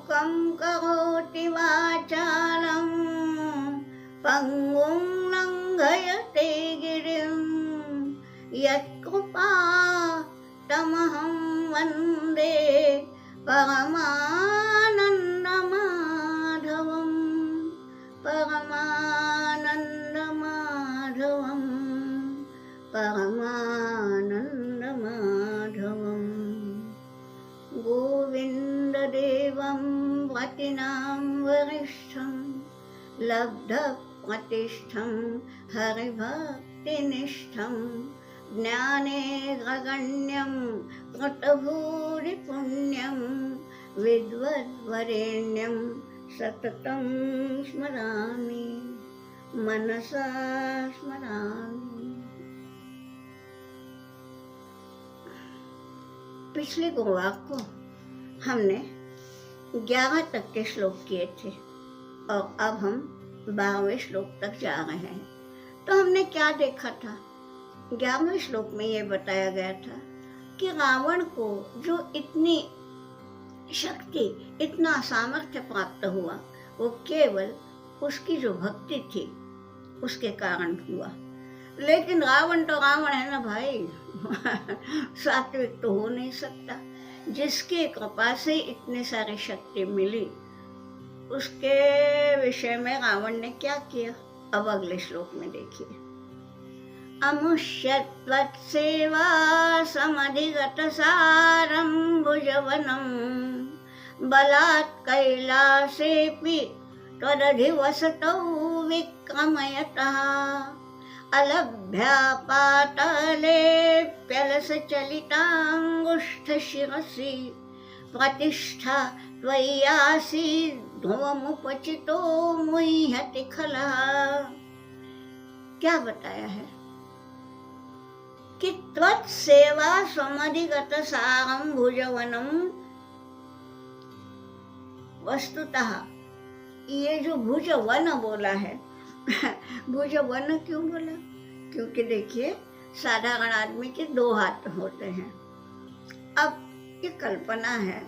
मूकं करोति वाचालं पंगुं लंघयते गिरिं यत्कृपातमहं वन्दे परमानन्दमाधवं परमानन्दमाधवं परमानन्दमाधवम् गोविन्ददेवं वतिनां वरिष्ठं लब्धप्रतिष्ठं हरिभक्तिनिष्ठं ज्ञानेऽग्रगण्यं कृतभूरिपुण्यं विद्वद्वरेण्यं सततं स्मरामि मनसा स्मरामि। पिछले गुरुवार को हमने 11 तक के श्लोक किए थे और अब हम 12वें श्लोक तक जा रहे हैं। तो हमने क्या देखा था? 11वें श्लोक में ये बताया गया था कि रावण को जो इतनी शक्ति, इतना सामर्थ्य प्राप्त हुआ, वो केवल उसकी जो भक्ति थी उसके कारण हुआ। लेकिन रावण तो रावण है ना भाई, सात्विक तो हो नहीं सकता। जिसकी कृपा से इतनी सारी शक्ति मिली, उसके विषय में रावण ने क्या किया, अब अगले श्लोक में देखिए। अमुष्यत्वत्सेवा समधिगत सारं भुजवनं बलात् कैलासेऽपि त्वदधिवसतौ विक्रमयतः अलभ्या पातालेऽप्यलसचलिताङ्गुष्ठशिरसि प्रतिष्ठा त्वय्यासीत् ध्रुवमुपचितो मुह्यति खलः। क्या बताया है कि त्वत्सेवा समधिगत सारं भुजवनं, वस्तुतः ये जो भुजवन बोला है भुजवन क्यों बोला? क्योंकि देखिए साधारण आदमी के 2 हाथ होते हैं। अब ये कल्पना है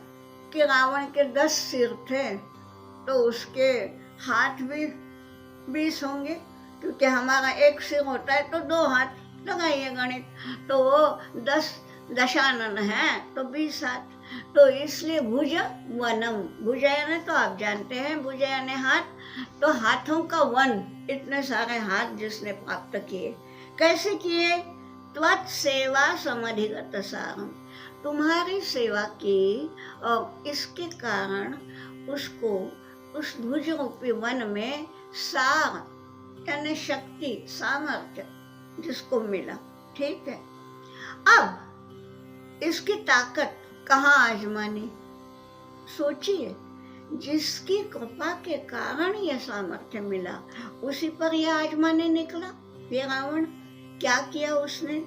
कि रावण के 10 सिर थे तो उसके हाथ भी 20 होंगे, क्योंकि हमारा 1 सिर होता है तो 2 हाथ, लगाइए गणित, तो वो 10 दशानन है तो 20 हाथ। तो इसलिए भुज वनम, भुज यानी तो आप जानते हैं, भुज यानी हाथ, तो हाथों का वन, इतने सारे हाथ जिसने प्राप्त किए। कैसे किए? त्वत्सेवा समधिगत सारम, तुम्हारी सेवा की और इसके कारण उसको उस भुज रूपी वन में सार यानी शक्ति, सामर्थ्य जिसको मिला। ठीक है, अब इसकी ताकत कहाँ आजमानी? सोचिए, जिसकी कृपा के कारण यह सामर्थ्य मिला उसी पर यह आजमाने निकला ये रावण। क्या किया उसने?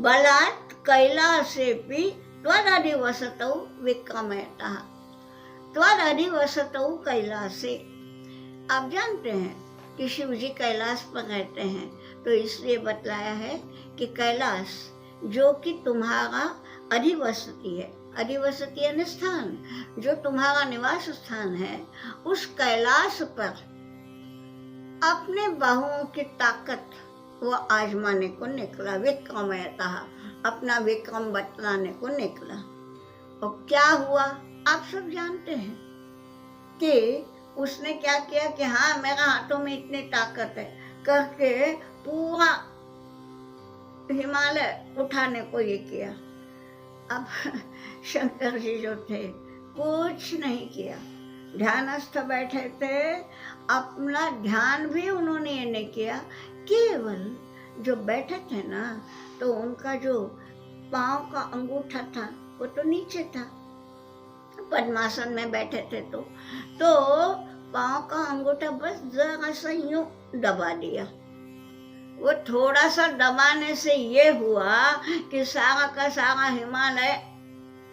बलात् कैलासेऽपि त्वदधिवसतौ विक्रमयतः, त्वदधिवसतौ कैलासे। आप जानते हैं कि शिव जी कैलाश पर रहते हैं, तो इसलिए बतलाया है कि कैलाश जो कि तुम्हारा अधिवसति है, अधिवसति यानी स्थान, जो तुम्हारा निवास स्थान है, उस कैलाश पर अपने बाहुओं की ताकत वो आजमाने को निकला, विक्रमयतः, अपना विक्रम बतलाने को निकला। और क्या हुआ आप सब जानते हैं कि उसने क्या किया कि हाँ मेरा हाथों में इतनी ताकत है करके पूरा हिमालय उठाने को ये किया। अब शंकर जी जो थे कुछ नहीं किया, ध्यानस्थ बैठे थे, अपना ध्यान भी उन्होंने ये नहीं किया, केवल जो बैठे थे ना तो उनका जो पांव का अंगूठा था वो तो नीचे था, पद्मासन में बैठे थे तो पांव का अंगूठा बस जरा सा यूं दबा दिया। वो थोड़ा सा दबाने से ये हुआ कि सारा का सारा हिमालय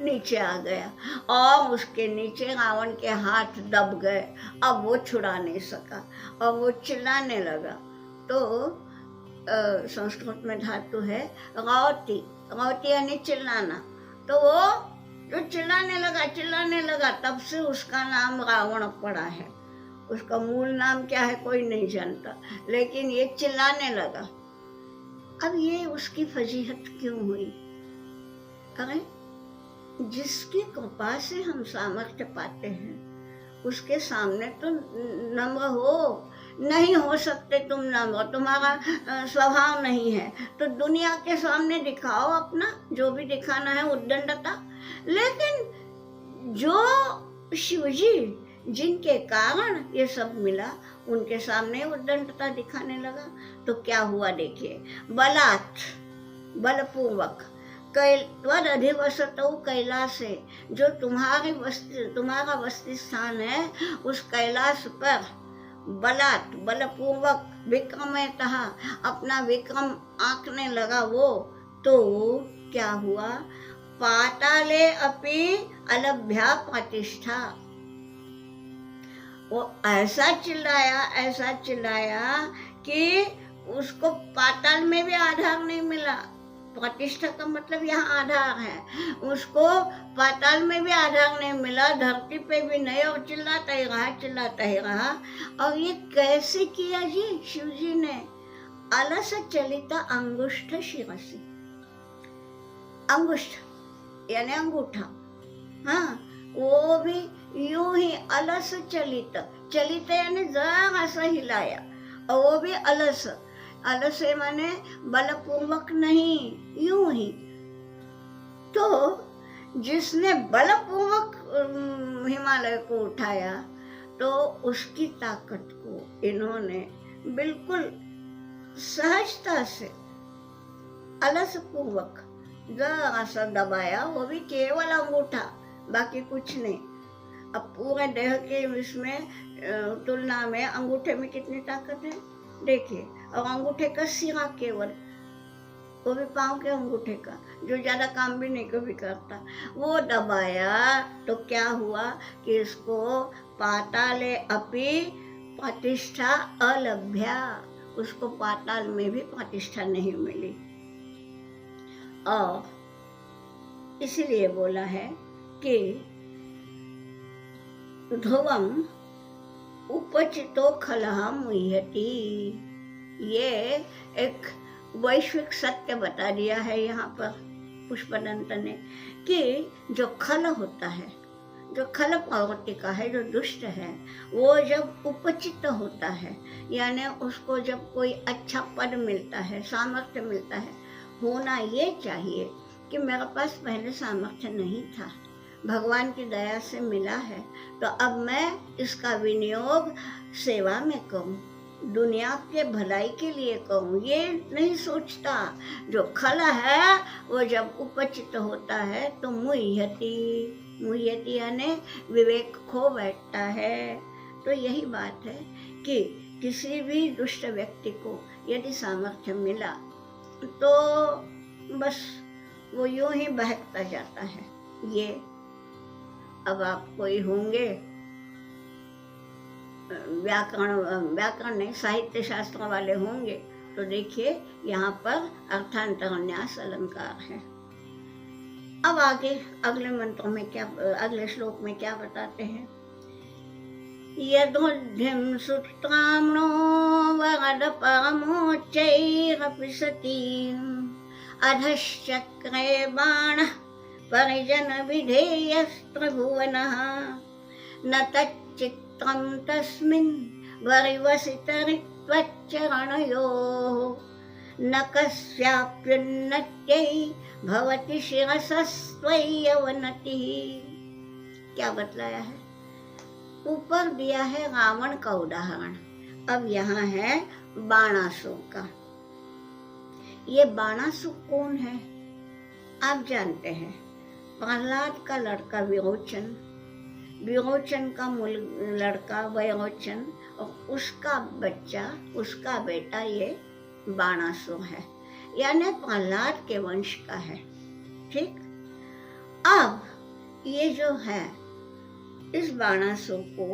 नीचे आ गया और उसके नीचे रावण के हाथ दब गए। अब वो छुड़ा नहीं सका और वो चिल्लाने लगा। तो संस्कृत में धातु है रौती, रौती यानी चिल्लाना। तो वो जो चिल्लाने लगा, तब से उसका नाम रावण पड़ा है। उसका मूल नाम क्या है कोई नहीं जानता, लेकिन ये चिल्लाने लगा। अब ये उसकी फजीहत क्यों हुई? अरे जिसकी कृपा से हम सामर्थ्य पाते हैं उसके सामने तो नम्र हो, नहीं हो सकते तुम नम्र, तुम्हारा स्वभाव नहीं है, तो दुनिया के सामने दिखाओ अपना जो भी दिखाना है, उद्दंडता। लेकिन जो शिवजी जिनके कारण ये सब मिला, उनके सामने उद्दंडता दिखाने लगा, तो क्या हुआ देखिए। बलपूर्वक त्वद अधिवसतौ कैलासे, जो तुम्हारा वस्ती स्थान है, उस कैलाश पर बलपूर्वक विक्रमतः अपना विक्रम आंकने लगा वो, तो क्या हुआ, पाताले अपि अलभ्या प्रतिष्ठा। वो ऐसा चिल्लाया कि उसको पाताल में भी आधार नहीं मिला। प्रतिष्ठा का मतलब यहाँ आधार है, उसको पाताल में भी आधार नहीं मिला, धरती पे भी नहीं, और चिल्लाता ही रहा। और ये कैसे किया जी शिव जी ने? अलस चलिता अंगुष्ठ शिरसी, अंगुष्ठ यानी अंगूठा, हाँ, वो भी यूं ही अलस चलित यानी जरा सा हिलाया, और वो भी अलस माने बलपूर्वक नहीं, यूं ही। तो जिसने बलपूर्वक हिमालय को उठाया, तो उसकी ताकत को इन्होंने बिल्कुल सहजता से अलस पूर्वक जरा सा दबाया, वो भी केवल अंगूठा, बाकी कुछ नहीं। अब पूरे देह के इसमें तुलना में अंगूठे में कितनी ताकत है देखिए, और अंगूठे का सिरा केवल, वो भी पाँव के अंगूठे का, जो ज्यादा काम भी नहीं कभी करता, वो दबाया, तो क्या हुआ कि इसको पाताले अपि प्रतिष्ठा अलभ्या, उसको पाताल में भी प्रतिष्ठा नहीं मिली। और इसलिए बोला है कि ध्रुवम उपचितो खलहा मुह्यति, ये एक वैश्विक सत्य बता दिया है यहाँ पर पुष्पदंत ने, कि जो खल होता है, जो खल प्रवृत्ति का है, जो दुष्ट है, वो जब उपचित होता है, यानी उसको जब कोई अच्छा पद मिलता है, सामर्थ्य मिलता है, होना ये चाहिए कि मेरे पास पहले सामर्थ्य नहीं था, भगवान की दया से मिला है, तो अब मैं इसका विनियोग सेवा में करूं, दुनिया के भलाई के लिए करूं, ये नहीं सोचता। जो खल है वो जब उपचित होता है तो मुह्यति यानी विवेक खो बैठता है। तो यही बात है कि किसी भी दुष्ट व्यक्ति को यदि सामर्थ्य मिला तो बस वो यूं ही बहकता जाता है। ये अब आप कोई होंगे व्याकरण नहीं, साहित्य शास्त्र वाले होंगे, तो देखिए यहाँ पर अर्थांतर न्यास अलंकार है। अब आगे अगले मंत्र में क्या, अगले श्लोक में क्या बताते हैं, यदुद्धिं सुत्राम्नो वरद परमोच्चैरपि सतीम् अधश्चक्रे बाणः परिजन विधेयस्त्रिभुवनः न तच्चित्रं तस्मिन् वरिवसितरित्वच्चरणयोः न कस्याप्युन्नत्यै भवति शिरसस्त्वय्यवनतिः। क्या बतलाया है? ऊपर दिया है रावण का उदाहरण, अब यहाँ है बाणासुर का। ये बाणासुर कौन है आप जानते हैं? प्रहलाद का लड़का विरोचन का मूल लड़का वैरोचन, और उसका बच्चा, उसका बेटा ये बाणासुर है, यानी प्रहलाद के वंश का है। ठीक, अब ये जो है इस बाणासुर को,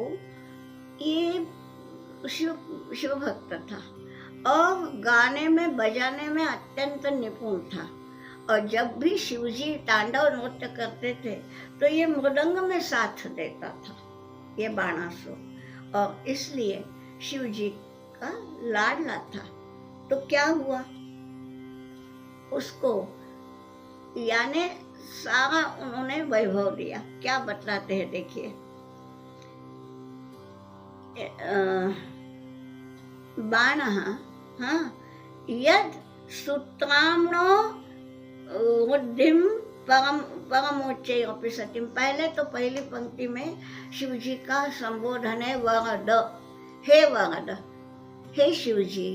ये शिव भक्त था और गाने में बजाने में अत्यंत निपुण था, और जब भी शिवजी तांडव नृत्य करते थे तो ये मृदंग में साथ देता था, ये बाणासुर, और इसलिए शिवजी का लाडला था। तो क्या हुआ, उसको यानी सारा उन्होंने वैभव दिया। क्या बतलाते हैं देखिए, बाणः यद सूत्राम्नो बुद्धिम परमोच्चय अपि सतिम। पहले तो पहली पंक्ति में शिव जी का संबोधन है वरद, हे वरद, हे शिव जी,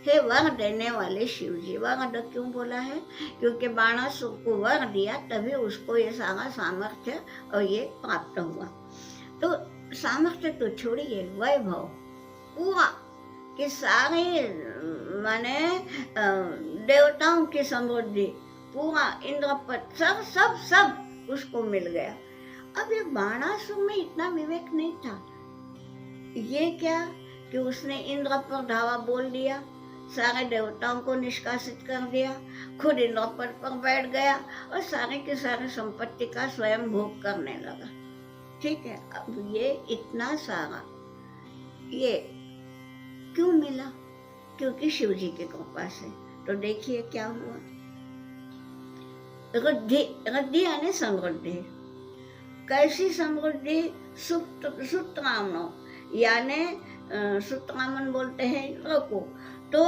हे वर देने वाले शिव जी। वरद क्यों बोला है, क्योंकि बाणासुर को वर दिया तभी उसको ये सारा सामर्थ्य और ये प्राप्त हुआ। तो सामर्थ्य तो छोड़िए, वैभव पूरा कि सारे माने देवताओं की समृद्धि, पूरा इंद्रपद, सब सब सब उसको मिल गया। अब ये बाणासुर में इतना विवेक नहीं था। ये क्या कि उसने इंद्र पर धावा बोल दिया, सारे देवताओं को निष्कासित कर दिया, खुद इंद्रपद पर बैठ गया और सारे के सारे संपत्ति का स्वयं भोग करने लगा। ठीक है, अब ये इतना सारा ये क्यों मिला, क्योंकि शिव जी की कृपा से। तो देखिए क्या हुआ, रद्धि यानी समृद्धि। कैसी समृद्धि, सूत्रामनो यानी सूत्रामन बोलते हैं इंद्र को। तो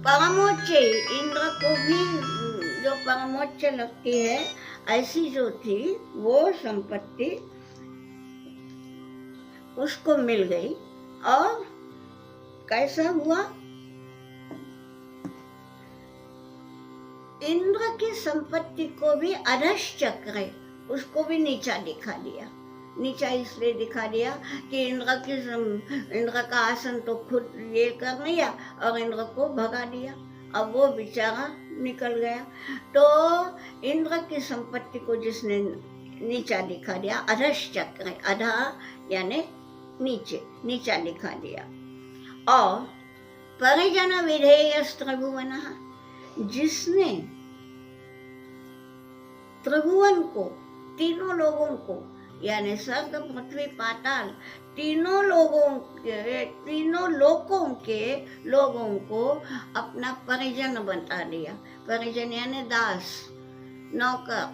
परमोच्च इंद्र को भी जो परमोच्च लगती है ऐसी जो थी वो संपत्ति उसको मिल गई। और कैसा हुआ, इंद्र की संपत्ति को भी अधश्चक्र, उसको भी नीचा दिखा दिया। नीचा इसलिए दिखा दिया कि इंद्र का आसन तो खुद ये कर लिया और इंद्र को भगा दिया, अब वो बेचारा निकल गया। तो इंद्र की संपत्ति को जिसने नीचा दिखा दिया, अधश्चक्र, अधा यानी नीचे, नीचा दिखा दिया। और परिजन विधेय त्रिभुवन, जिसने त्रिभुवन को, तीनों लोगों को यानी स्वर्ग पृथ्वी पाताल तीनों लोकों के लोगों को अपना परिजन बता दिया। परिजन यानी दास, नौकर,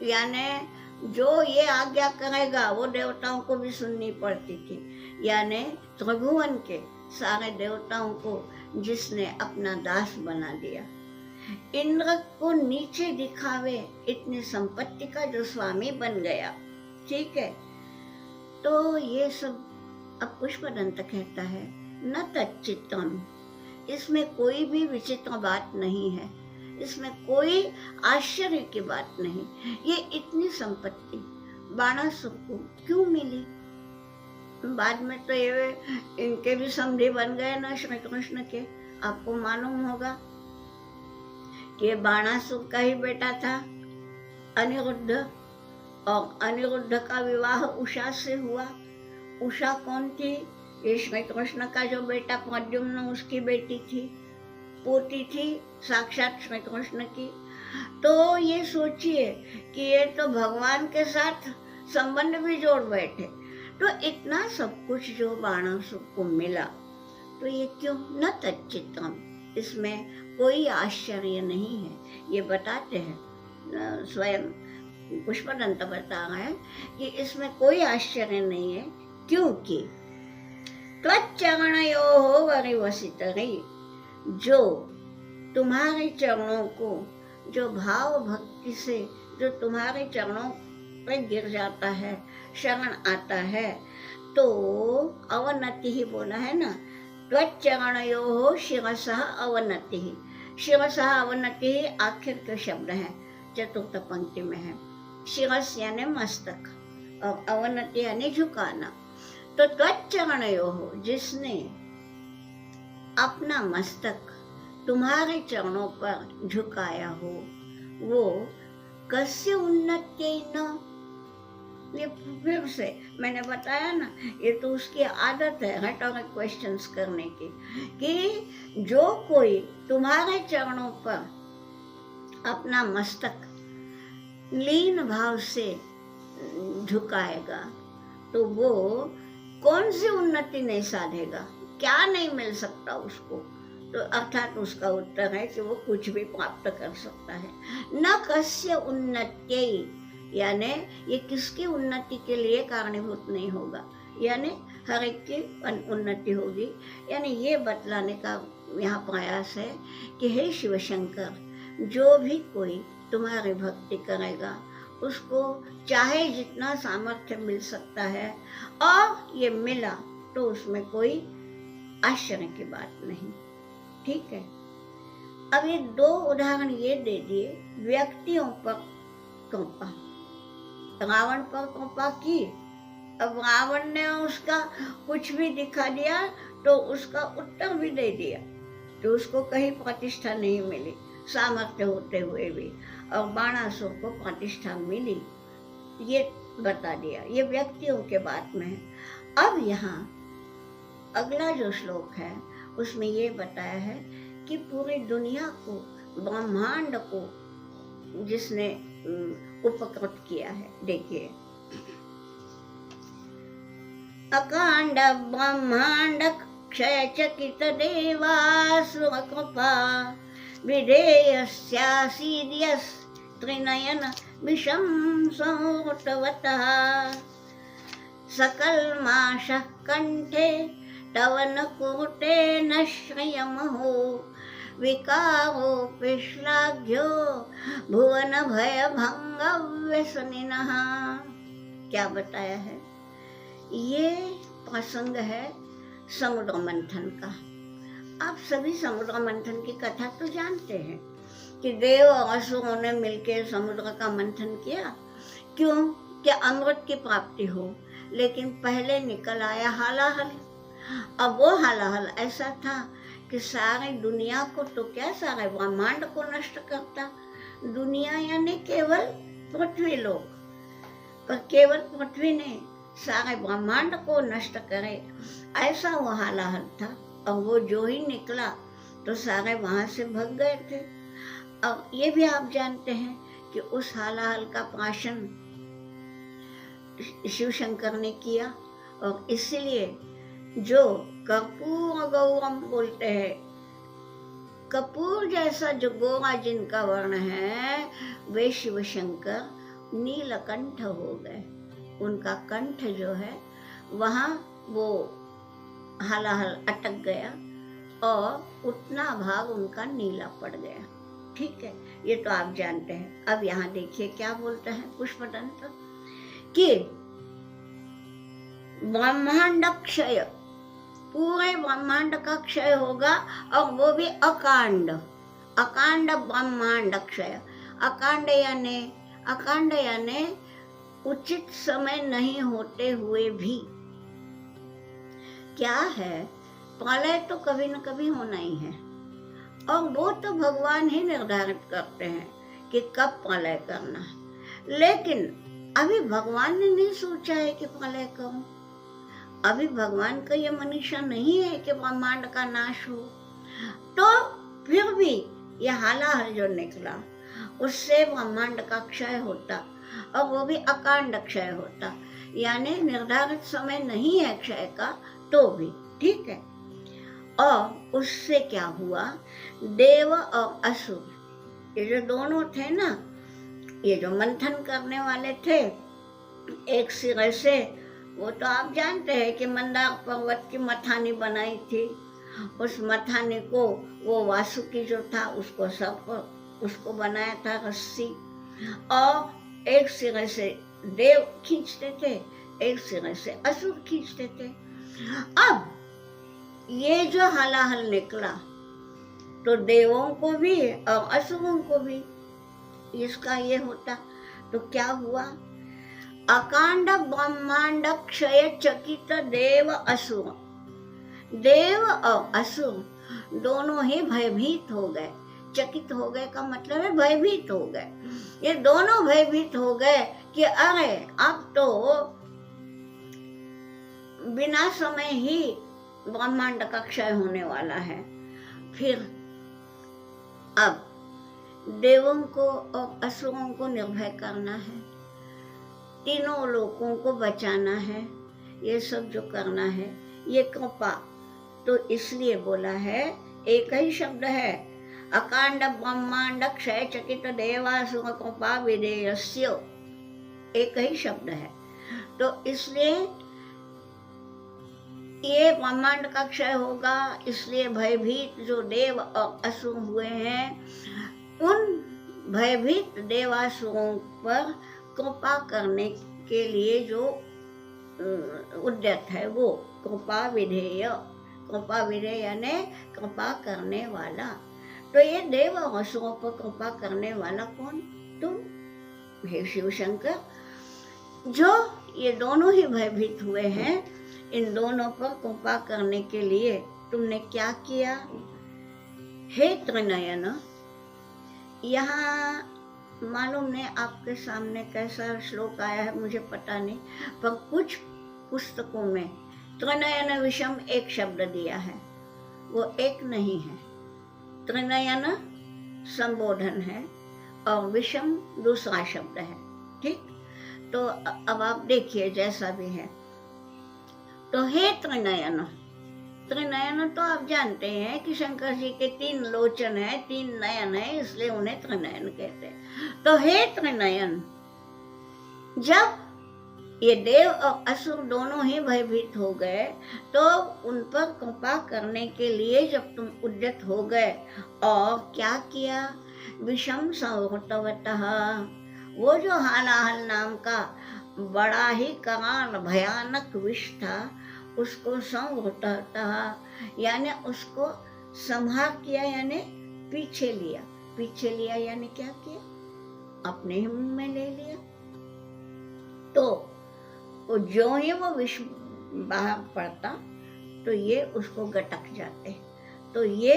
यानी जो ये आज्ञा करेगा वो देवताओं को भी सुननी पड़ती थी। यानी त्रिभुवन के सारे देवताओं को जिसने अपना दास बना दिया, इंद्र को नीचे दिखावे इतनी संपत्ति का जो स्वामी बन गया। ठीक है, तो ये सब अब पुष्पदंत कहता है न तच्चित्तम, इसमें कोई भी विचित्र बात नहीं है, इसमें कोई आश्चर्य की बात नहीं। ये इतनी संपत्ति बाणासुर को क्यों मिली? बाद में तो ये इनके भी समधि बन गए ना श्री कृष्ण के। आपको मालूम होगा कि बाणासुर का ही बेटा था अनिरुद्ध, और अनिरुद्ध का विवाह उषा से हुआ। उषा कौन थी? ये श्री कृष्ण का जो बेटा प्रद्युम्न उसकी बेटी थी, पोती थी साक्षात श्री कृष्ण की। तो ये सोचिए कि ये तो भगवान के साथ संबंध भी जोड़ बैठे। तो इतना सब कुछ जो बाणासुर को मिला, तो ये क्यों? न तच्चित्तम, इसमें कोई आश्चर्य नहीं है। ये बताते हैं स्वयं पुष्पदंत बता रहा है कि इसमें कोई आश्चर्य नहीं है, क्योंकि त्वच्चरणयोः वरिवसितरि, जो तुम्हारे चरणों को, जो भाव भक्ति से जो तुम्हारे चरणों पर गिर जाता है, शरण आता है, तो अवनति ही बोला है ना, त्वच्चरणयोः शिरसः अवनतिः। शिरसः अवनतिः आखिर के शब्द है, चतुर्थ पंक्ति में है। शिरस यानी मस्तक और अवनति यानी झुकाना। तो त्वच्चरणयोः, जिसने अपना मस्तक तुम्हारे चरणों पर झुकाया हो, वो कस्य उन्नत्येन, ये फिर से मैंने बताया ना, ये तो उसकी आदत है रेटोरिक क्वेश्चंस करने की, कि जो कोई तुम्हारे चरणों पर अपना मस्तक लीन भाव से झुकाएगा तो वो कौन सी उन्नति नहीं साधेगा, क्या नहीं मिल सकता उसको। तो अर्थात उसका उत्तर है कि वो कुछ भी प्राप्त कर सकता है। न कस्य उन्नत्यै, यानी ये किसकी उन्नति के लिए कारणीभूत नहीं होगा, यानी हर एक की उन्नति होगी। यानी ये बतलाने का यहाँ प्रयास है कि हे शिव शंकर, जो भी कोई तुम्हारी भक्ति करेगा उसको चाहे जितना सामर्थ्य मिल सकता है, और ये मिला तो उसमें कोई आश्चर्य की बात नहीं। ठीक है, अब ये दो उदाहरण ये दे दिए व्यक्तियों पर कृपा, रावण पर कृपा की। अब रावण ने उसका कुछ भी दिखा दिया तो उसका उत्तर भी दे दिया, तो उसको कहीं प्रतिष्ठा नहीं मिली सामर्थ्य होते हुए भी, और बाणासुर को प्रतिष्ठा मिली, ये बता दिया। ये व्यक्तियों के बात में है। अब यहाँ अगला जो श्लोक है उसमें ये बताया है कि पूरी दुनिया को, ब्रह्मांड को जिसने उपकृत किया है। देखिए, अकांड ब्रह्मांड क्षय चकित देवासुर कृपा विधेयस्यासीद्यस् त्रिनयन विषम संहृतवतः सकलमाशः कंठे तव न कुरुते न श्रियमहो विकारोऽपि श्लाघ्यो भुवन भय भंग व्यसनिनः। क्या बताया है? ये प्रसंग है समुद्र मंथन का। आप सभी समुद्र मंथन की कथा तो जानते हैं कि देव और असुरों ने मिलकर समुद्र का मंथन किया। क्यों? कि अमृत की प्राप्ति हो। लेकिन पहले निकल आया हालाहल। अब वो हालाहल ऐसा था कि सारी दुनिया को तो क्या, सारे ब्रह्मांड को नष्ट करता। दुनिया यानी केवल पृथ्वी लोक, पर केवल पृथ्वी नहीं, सारे ब्रह्मांड को नष्ट करे, ऐसा वो हालाहल था। और वो जो ही निकला तो सारे वहां से भग गए थे। अब ये भी आप जानते हैं कि उस हालाहल का प्राशन शिव शंकर ने किया, और इसलिए जो कपूर गौरम बोलते हैं, कपूर जैसा जो गोरा जिनका वर्ण है, वे शिव शंकर नीलकंठ हो गए। उनका कंठ जो है वहाँ वो हालाहल अटक गया और उतना भाग उनका नीला पड़ गया। ठीक है, ये तो आप जानते हैं। अब यहाँ देखिए क्या बोलता है पुष्पदंत कि ब्रह्मांड क्षय, पूरे ब्रह्मांड का क्षय होगा, और वो भी अकांड, अकांड ब्रह्मांड क्षय। अकांड यानी उचित समय नहीं होते हुए भी। क्या है, प्रलय तो कभी न कभी होना ही है, और वो तो भगवान ही निर्धारित करते हैं कि कब प्रलय करना है। लेकिन अभी भगवान ने नहीं सोचा है कि प्रलय करूं। अभी भगवान का ये मनीषा नहीं है कि ब्रह्मांड का नाश हो। तो फिर भी ये हालाहल जो निकला उससे ब्रह्मांड का क्षय होता, और वो भी अकांड क्षय होता, यानी निर्धारित समय नहीं है क्षय का तो भी। ठीक है, और उससे क्या हुआ, देव और असुर ये जो दोनों थे ना, ये जो मंथन करने वाले थे एक सिरे से, वो तो आप जानते हैं कि मंदार पर्वत की मथानी बनाई थी। उस मथानी को वो वासुकी जो था उसको सर्प उसको बनाया था रस्सी, और एक सिरे से देव खींचते थे, एक सिरे से असुर खींचते थे। अब ये जो हालाहल निकला तो देवों को भी और असुरों को भी इसका ये होता, तो क्या हुआ, अकांड ब्रह्मांड क्षय चकित देव असुर। देव और असुर दोनों ही भयभीत हो गए। चकित हो गए का मतलब है भयभीत हो गए। ये दोनों भयभीत हो गए कि अरे अब तो बिना समय ही ब्रह्मांड का क्षय होने वाला है। फिर अब देवों को और असुरों को निर्भय करना है, तीनों लोगों को बचाना है, ये सब जो करना है ये कृपा। तो इसलिए बोला है, एक ही शब्द है, अकांड ब्रह्मांड क्षय चकित देवासुर कृपा विधेयस्य, एक ही शब्द है। तो इसलिए ये ब्रह्मांड का क्षय होगा, इसलिए भयभीत जो देव और असुर हुए हैं, उन भयभीत देवासुरों पर कृपा करने के लिए जो उद्यत है वो कृपा विधेय। कृपा विधेय यानी कृपा करने वाला। तो ये देव और असुरों पर कृपा करने वाला कौन? तुम हे शिव शंकर, जो ये दोनों ही भयभीत हुए हैं, इन दोनों पर कृपा करने के लिए तुमने क्या किया? हे त्रिनयन, यहाँ मालूम नहीं आपके सामने कैसा श्लोक आया है, मुझे पता नहीं, पर कुछ पुस्तकों में त्रिनयन विषम एक शब्द दिया है, वो एक नहीं है। त्रिनयन संबोधन है और विषम दूसरा शब्द है, ठीक। तो अब आप देखिए जैसा भी है। तो हे त्रिनयन, त्रिनयन तो आप जानते हैं कि शंकर जी के 3 लोचन है, 3 नयन है, इसलिए उन्हें त्रिनयन कहते हैं। तो हे त्रिनयन, जब ये देव और असुर दोनों ही भयभीत हो गए, तो उन पर कृपा करने के लिए जब तुम उद्यत हो गए, और क्या किया? विषम संहृतवतः, वो जो हालाहल नाम का बड़ा ही कराल भयानक विष था, उसको संहृतः यानी उसको संहार किया, यानी पीछे लिया। पीछे लिया यानी क्या किया? अपने ही मुंह में ले लिया। तो जो ही वो विष बाहर पड़ता तो ये उसको गटक जाते। तो ये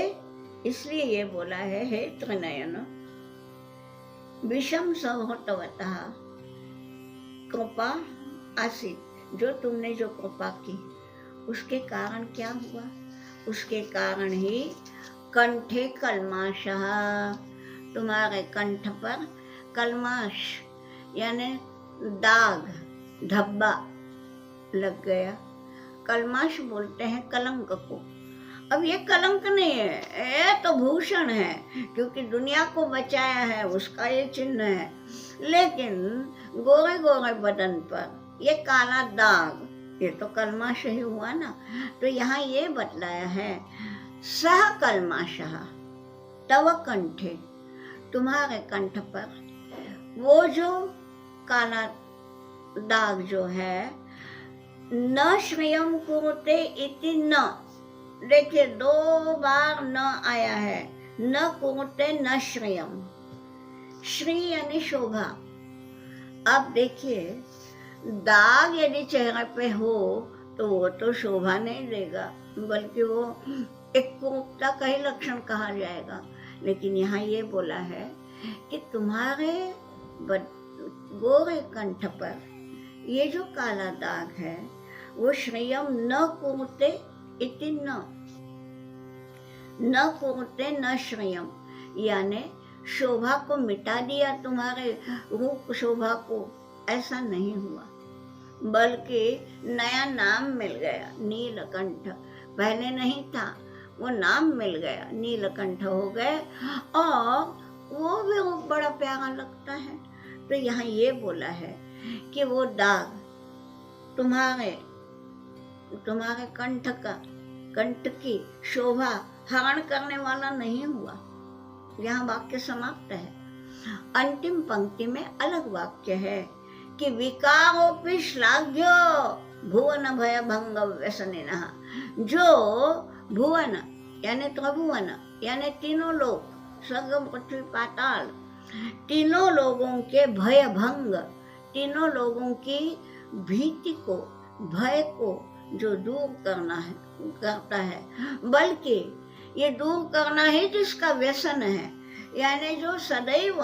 इसलिए ये बोला है, हे त्रिनयन, विषम संहृतवतः, कृपा आसित, जो तुमने जो कृपा की उसके कारण क्या हुआ? उसके कारण ही कंठे कलमाशः, तुम्हारे कंठ पर कलमाश यानी दाग, धब्बा लग गया। कलमाश बोलते हैं कलंक को। अब ये कलंक नहीं है, ये तो भूषण है, क्योंकि दुनिया को बचाया है उसका ये चिन्ह है। लेकिन गोरे गोरे बदन पर ये काला दाग, ये तो कलमाश ही हुआ ना। तो यहाँ ये बतलाया है, सह कलमाशः तव कंठे, तुम्हारे कंठ पर वो जो काला दाग जो है, न श्रियम कुरुते इति न, देखिए 2 बार न आया है, न कुरुते न श्रियम, श्री यानी शोभा। अब देखिए दाग यदि चेहरे पे हो तो वो तो शोभा नहीं देगा, बल्कि वो एक कुरूपता का ही लक्षण कहा जाएगा। लेकिन यहाँ ये बोला है कि तुम्हारे गोरे कंठ पर ये जो काला दाग है वो श्रियम न कुरुते इति न कुरुते न श्रियम, यानी शोभा को मिटा दिया, तुम्हारे रूप शोभा को, ऐसा नहीं हुआ, बल्कि नया नाम मिल गया, नीलकंठ। पहले नहीं था, वो नाम मिल गया, नीलकंठ हो गए, और वो भी वो बड़ा प्यारा लगता है। तो यहाँ ये बोला है कि वो दाग तुम्हारे कंठ की शोभा हरण करने वाला नहीं हुआ। यहाँ वाक्य समाप्त है। अंतिम पंक्ति में अलग वाक्य है कि विकारोपि श्लाघ्यो भुवन भय भंग व्यसनिनः, जो भुवन यानी त्रिभुवन यानी तीनों लोग, स्वर्ग पृथ्वी पाताल, तीनों लोगों के भय भंग, तीनों लोगों की भीति को, भय को जो दूर करता है, बल्कि ये दूर करना ही जिसका व्यसन है, यानी जो सदैव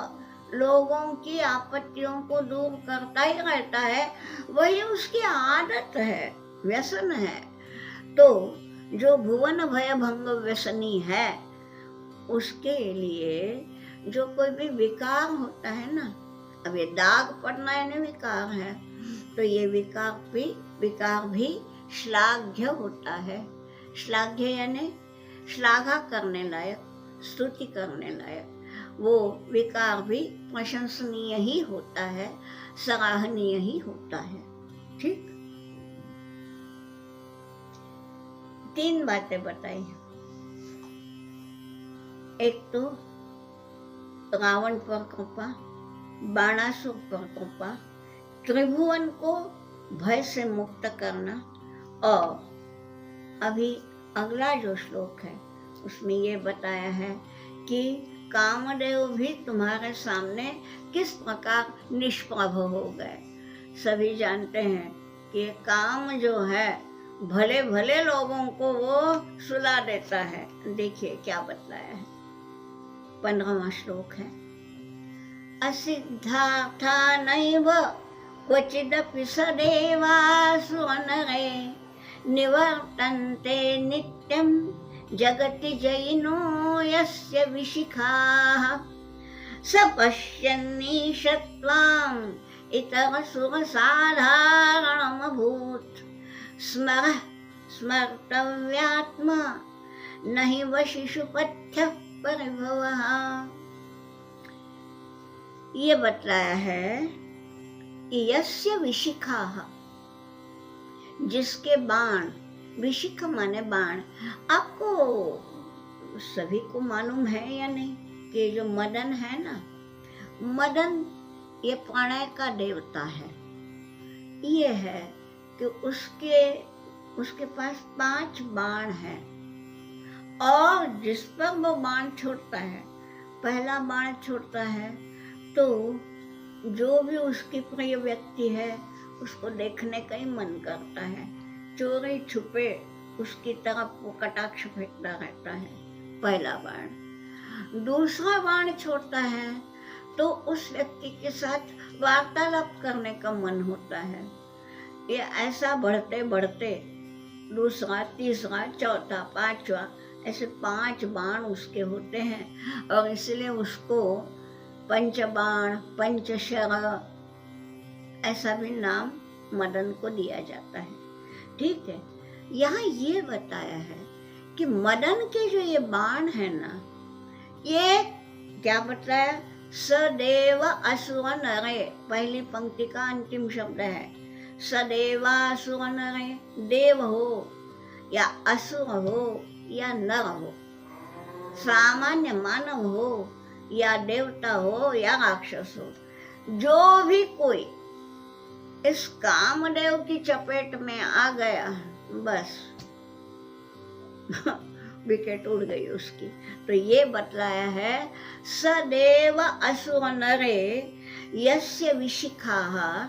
लोगों की आपत्तियों को दूर करता ही रहता है, वही उसकी आदत है, व्यसन है। तो जो भुवन भय भंग व्यसनी है, उसके लिए जो कोई भी विकार होता है ना, अब ये दाग पड़ना यानी विकार है, तो ये विकार भी श्लाघ्य होता है। श्लाघ्य यानी श्लाघा करने लायक, स्तुति करने लायक। वो विकार भी प्रशंसनीय ही होता है, सराहनीय ही होता है। ठीक, 3 बातें बताई। एक तो रावण पर कृपा, बाणासुर पर कृपा, त्रिभुवन को भय से मुक्त करना, और अभी अगला जो श्लोक है उसमें ये बताया है कि कामदेव भी तुम्हारे सामने किस प्रकार निष्प्रभ हो गए। सभी जानते हैं कि काम जो है भले भले लोगों को वो सुला देता है। देखिए क्या बतलाया है, 15वां श्लोक है। असिद्धार्था नैव क्वचिदपि सदेवासु नरे निवर्तन्ते नित्यं जगति जयिनो यस्य विशिखाः स पश्यन्नीशत्वाम् इतरसुरसाधारणमभूत् स्मरः स्मर्तव्यात्मा न हि वशिषुपथ्यः परिभवः। ये बतलाया है कि यस्य विशिखाः, जिसके बाण, विशिख माने बाण। आपको सभी को मालूम है या नहीं कि जो मदन है ना, मदन ये प्रणय का देवता है। ये है कि उसके पास 5 बाण हैं, और जिस पर वो बाण छोड़ता है, पहला बाण छोड़ता है तो जो भी उसकी प्रिय व्यक्ति है उसको देखने का ही मन करता है, चोरी छुपे उसकी तरफ वो कटाक्ष फेंकता रहता है, पहला बाण। दूसरा बाण छोड़ता है तो उस व्यक्ति के साथ वार्तालाप करने का मन होता है। ये ऐसा बढ़ते बढ़ते दूसरा, तीसरा, चौथा, 5वां, ऐसे 5 बाण उसके होते हैं, और इसलिए उसको पंचबाण, पंचशर ऐसा भी नाम मदन को दिया जाता है। ठीक है, यहाँ ये बताया है कि मदन के जो ये बाण है ना, ये क्या बताया, सदेव असुर नरे, पहली पंक्ति का अंतिम शब्द है। सदेव असुर नरे, देव हो या असुर हो या नर हो, सामान्य मानव हो या देवता हो या राक्षस हो, जो भी कोई इस कामदेव की चपेट में आ गया, बस विकेट उड़ गई उसकी। तो ये बतलाया है, सदेव असुर नरे यस्य विशिखाः,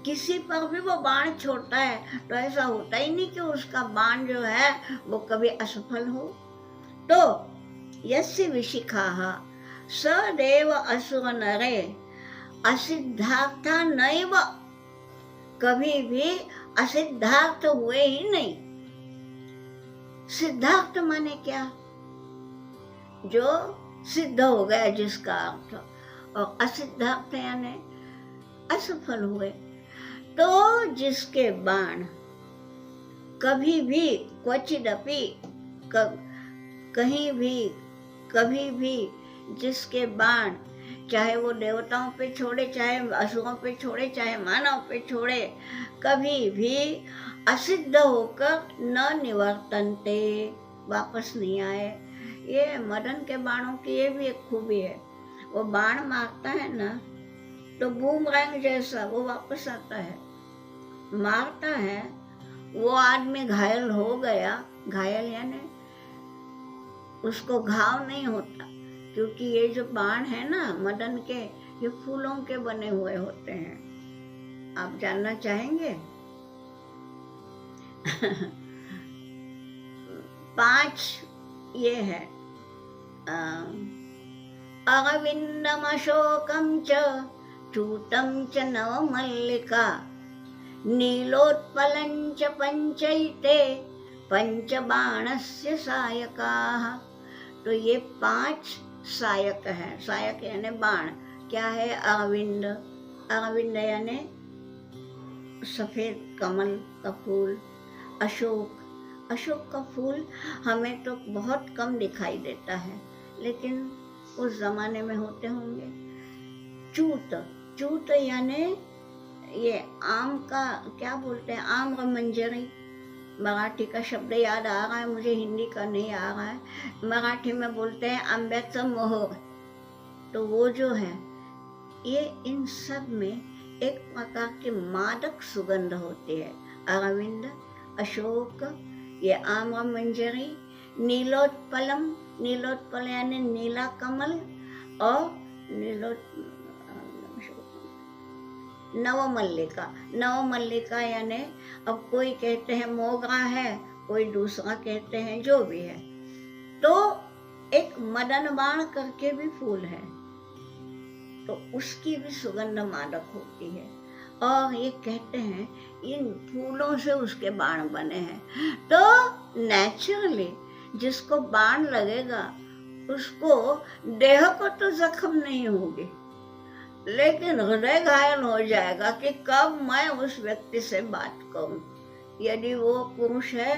किसी पर भी वो बाण छोड़ता है तो ऐसा होता ही नहीं कि उसका बाण जो है वो कभी असफल हो। तो यस्य विशिखाः सदेव असुर नरे असिद्धार्था नैव, कभी भी असिद्धार्थ हुए ही नहीं। सिद्धार्थ माने क्या, जो सिद्ध हो गया जिसका अर्थ, और असिद्धार्थ यानी असफल हुए। तो जिसके बाण कभी भी, क्वचिदपि, कहीं भी, कभी भी जिसके बाण, चाहे वो देवताओं पे छोड़े, चाहे असुरों पे छोड़े, चाहे मानव पे छोड़े, कभी भी असिद्ध होकर न निवर्तनते, वापस नहीं आए। ये मदन के बाणों की ये भी एक खूबी है, वो बाण मारता है ना तो बूमरैंग जैसा वो वापस आता है। मारता है, वो आदमी घायल हो गया, घायल यानी उसको घाव नहीं होता, क्योंकि ये जो बाण है ना मदन के, ये फूलों के बने हुए होते हैं। आप जानना चाहेंगे? 5 ये है, अरविंदम अशोकम च चूतम च नवमल्लिका नीलोत्पलं च पंचैते पंचबाणस्य सायकाः। तो ये 5 सायक है, सायक यानी बाण। क्या है? अरविंद, अरविंद यानी सफेद कमल का फूल। अशोक, अशोक का फूल हमें तो बहुत कम दिखाई देता है, लेकिन उस जमाने में होते होंगे। चूत, चूत यानी ये आम का, क्या बोलते हैं, आम का मंजरी। मराठी का शब्द याद आ रहा है मुझे, हिंदी का नहीं आ रहा है। मराठी में बोलते हैं आंब्याचं मोहर। तो वो जो है, ये इन सब में एक प्रकार की मादक सुगंध होती है। अरविंद, अशोक, ये आम्र मंजरी, नीलोत्पलम, नीलोत्पल यानी नीला कमल, और नवमल्लिका, नवमल्लिका यानी अब कोई कहते हैं मोगरा है, कोई दूसरा कहते हैं, जो भी है। तो एक मदन बाण करके भी फूल है, तो उसकी भी सुगंध मादक होती है। और ये कहते हैं इन फूलों से उसके बाण बने हैं। तो नेचुरली जिसको बाण लगेगा उसको देह को तो जख्म नहीं होगी, लेकिन हृदय घायल हो जाएगा कि कब मैं उस व्यक्ति से बात करूं। यदि वो पुरुष है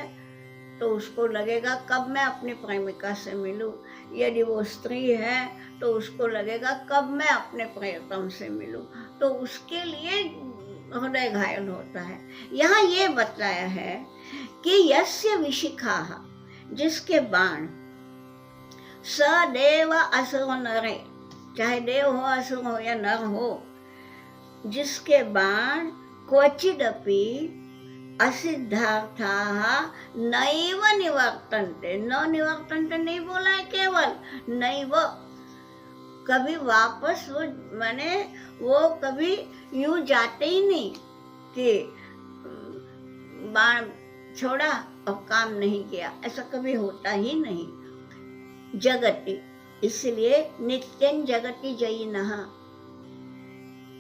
तो उसको लगेगा कब मैं अपनी प्रेमिका से मिलूं, यदि वो स्त्री है तो उसको लगेगा कब मैं अपने प्रियतम से मिलूं। तो उसके लिए हृदय घायल होता है। यहाँ ये बताया है कि यस्य विशिखाः, जिसके बाण, सदेव असुर नरे, चाहे देव हो, असुर हो या नर हो, जिसके बाण क्वचिदपि असिद्धार्थाः नैव निवर्तन्ते, न निवर्तन्ते नहीं बोला है, केवल नैव, कभी वापस वो, माने वो कभी यूं जाते ही नहीं कि बाण छोड़ा और काम नहीं किया, ऐसा कभी होता ही नहीं। जगति, इसलिए नित्यं जगति जयिनः,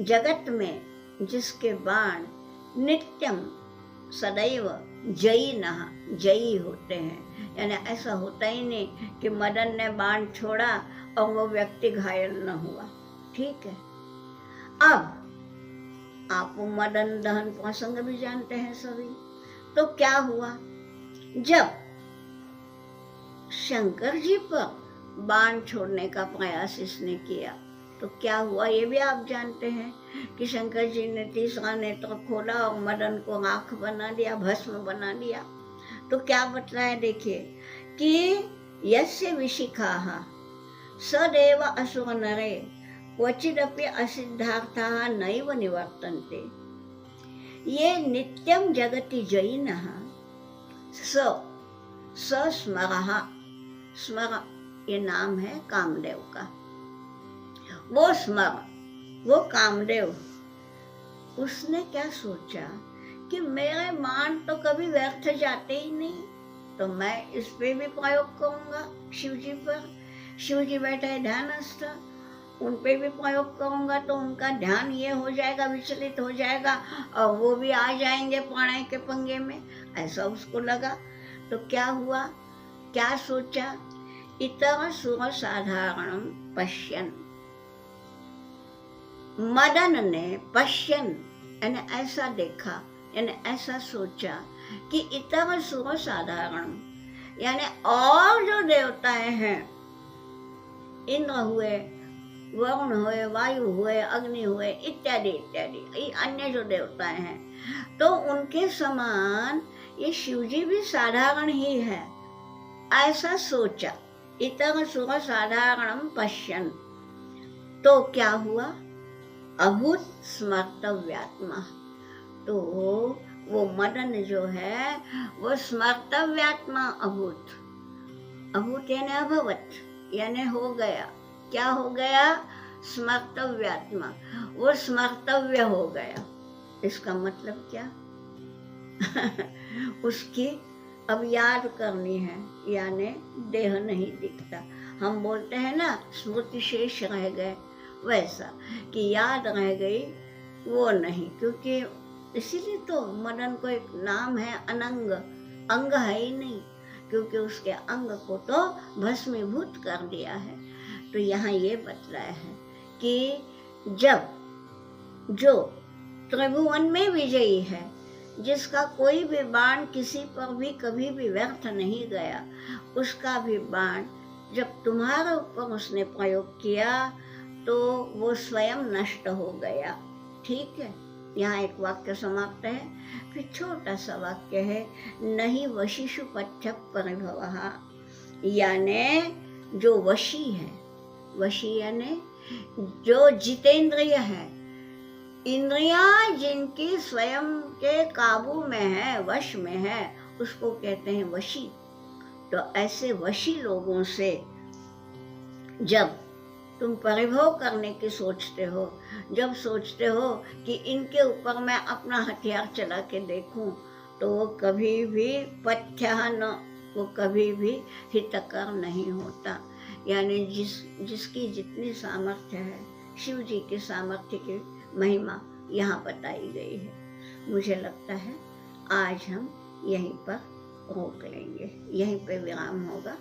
जगत में जिसके बाण नित्यम सदैव जयिनः, जयी होते हैं। यानी ऐसा होता ही नहीं कि मदन ने बाण छोड़ा और वो व्यक्ति घायल न हुआ। ठीक है, अब आप मदन दहन प्रसंग भी जानते हैं सभी। तो क्या हुआ, जब शंकर जी पर बाण छोड़ने का प्रयास इसने किया तो क्या हुआ ये भी आप जानते हैं कि शंकर जी ने तीसरा नेत्र खोला और मदन को राख बना दिया, भस्म बना दिया। तो क्या बतलाया, देखिए कि यस्य विशिखाः सदेव असुर नरे क्वचिदपि असिद्धार्थाः नैव निवर्तन्ते, ये नित्यं जगति जयिनः स स्मरः, स्मर ये नाम है कामदेव का, वो स्मर, वो कामदेव, उसने क्या सोचा कि मेरे बाण तो कभी व्यर्थ जाते ही नहीं, तो मैं इस पे भी प्रयोग करूंगा, शिव जी पर। शिव जी बैठे ध्यानस्थ, उन पे भी प्रयोग करूंगा तो उनका ध्यान ये हो जाएगा, विचलित हो जाएगा और वो भी आ जाएंगे प्रणय के पंगे में, ऐसा उसको लगा। तो क्या हुआ, क्या सोचा, इतर सुर साधारणं पश्यन्, मदन ने पश्यन यानी ऐसा देखा, यानी ऐसा सोचा कि इतर सुर साधारण, यानी और जो देवताएं हैं, इंद्र हुए, वरुण हुए, वायु हुए, अग्नि हुए, इत्यादि इत्यादि, ये अन्य जो देवताएं हैं, तो उनके समान ये शिवजी भी साधारण ही है, ऐसा सोचा। इतर सुर साधारणं पश्यन्, तो क्या हुआ, अभूत स्मर्तव्यात्मा, तो वो मदन जो है वो स्मर्तव्यात्मा अभूत, अभूत यानी अभवत यानी हो गया, क्या हो गया, स्मर्तव्यात्मा, वो स्मर्तव्य हो गया। इसका मतलब क्या उसकी अब याद करनी है, यानी देह नहीं दिखता। हम बोलते हैं ना स्मृति शेष रह गए, वैसा कि याद रह गई, वो नहीं, क्योंकि इसीलिए तो मदन को एक नाम है अनंग, अंग है ही नहीं, क्योंकि उसके अंग को तो भस्मीभूत कर दिया है। तो यहाँ ये बतलाया है कि जब जो त्रिभुवन में विजयी है, जिसका कोई भी बाण किसी पर भी कभी भी व्यर्थ नहीं गया, उसका भी बाण जब तुम्हारे ऊपर उसने प्रयोग किया तो वो स्वयं नष्ट हो गया। ठीक है, यहाँ एक वाक्य समाप्त है। फिर छोटा सा वाक्य है, नहीं वशिषु पथ्य परिभवः, यानी जो वशी है, वशी यानी जो जितेंद्रिय है, इंद्रियां जिनकी स्वयं के काबू में है, वश में है, उसको कहते हैं वशी। तो ऐसे वशी लोगों से जब तुम परिभव करने की सोचते हो, जब सोचते हो कि इनके ऊपर मैं अपना हथियार चला के देखूं, तो वो कभी भी पथ्यः न, वो कभी भी हितकर नहीं होता। यानी जिसकी जितनी सामर्थ्य है, शिव जी के सामर्थ्य की महिमा यहाँ बताई गई है। मुझे लगता है आज हम यहीं पर रोक लेंगे, यहीं पे विराम होगा।